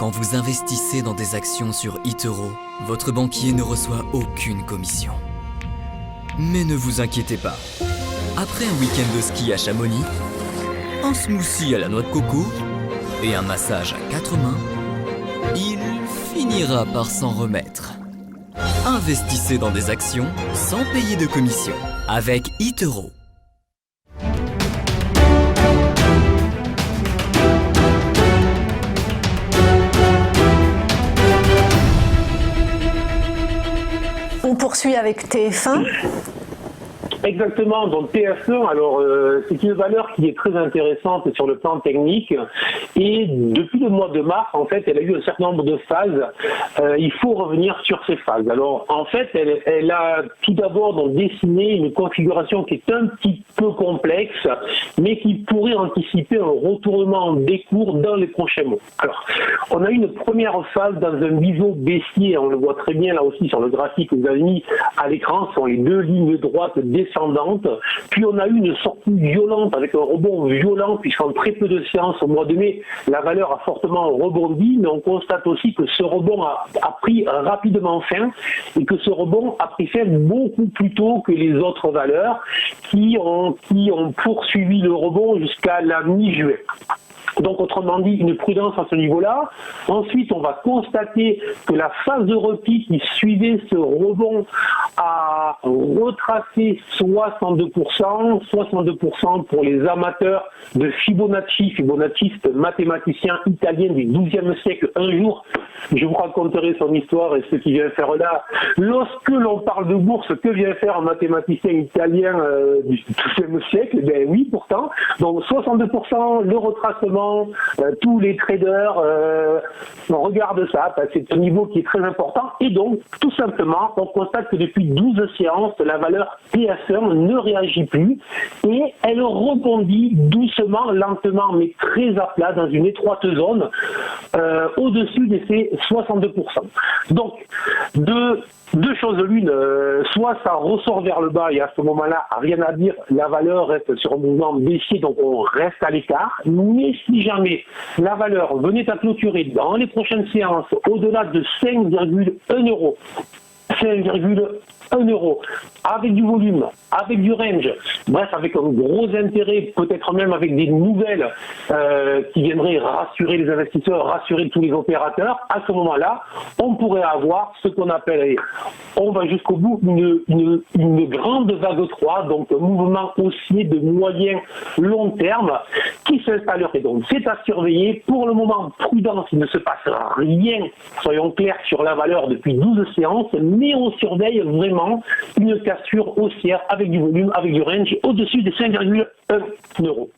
Quand vous investissez dans des actions sur eToro, votre banquier ne reçoit aucune commission. Mais ne vous inquiétez pas. Après un week-end de ski à Chamonix, un smoothie à la noix de coco et un massage à 4 mains, il finira par s'en remettre. Investissez dans des actions sans payer de commission avec eToro. On poursuit avec TF1. Exactement, donc TF1, alors c'est une valeur qui est très intéressante sur le plan technique et depuis le mois de mars, en fait, elle a eu un certain nombre de phases. Il faut revenir sur ces phases. Alors, en fait, elle a tout d'abord donc dessiné une configuration qui est un petit peu complexe, mais qui pourrait anticiper un retournement des cours dans les prochains mois. Alors, on a eu une première phase dans un biseau baissier, on le voit très bien là aussi sur le graphique que vous avez mis à l'écran, ce sont les deux lignes droites descendantes. Puis on a eu une sortie violente avec un rebond violent puisqu'en très peu de séances au mois de mai, la valeur a fortement rebondi, mais on constate aussi que ce rebond a pris rapidement fin et que ce rebond a pris fin beaucoup plus tôt que les autres valeurs qui ont poursuivi le rebond jusqu'à la mi-juin. Donc, autrement dit, une prudence à ce niveau-là. Ensuite, on va constater que la phase de repli qui suivait ce rebond a retracé 62% pour les amateurs de Fibonacci. Fibonacci, c'est un mathématicien italien du XIIe siècle. Un jour, je vous raconterai son histoire et ce qu'il vient faire là. Lorsque l'on parle de bourse, que vient faire un mathématicien italien du XIIe siècle? Ben oui, pourtant. Donc, 62%, le retracement, tous les traders regardent ça, c'est un niveau qui est très important et donc tout simplement on constate que depuis 12 séances la valeur TF1 ne réagit plus et elle rebondit doucement, lentement mais très à plat dans une étroite zone au-dessus de ces 62%. Donc deux choses l'une, soit ça ressort vers le bas et à ce moment-là, rien à dire, la valeur reste sur un mouvement baissier, donc on reste à l'écart. Mais si jamais la valeur venait à clôturer dans les prochaines séances au-delà de 5,1 euros, 5,1 euros, avec du volume, avec du range, bref, avec un gros intérêt, peut-être même avec des nouvelles qui viendraient rassurer les investisseurs, rassurer tous les opérateurs, à ce moment-là, on pourrait avoir ce qu'on appelle, on va jusqu'au bout, une grande vague 3, donc un mouvement haussier de moyen long terme qui s'installerait. Donc c'est à surveiller. Pour le moment, prudence, il ne se passe rien, soyons clairs, sur la valeur depuis 12 séances, mais on surveille vraiment une cassure haussière avec du volume, avec du range au-dessus des 5,1 euros.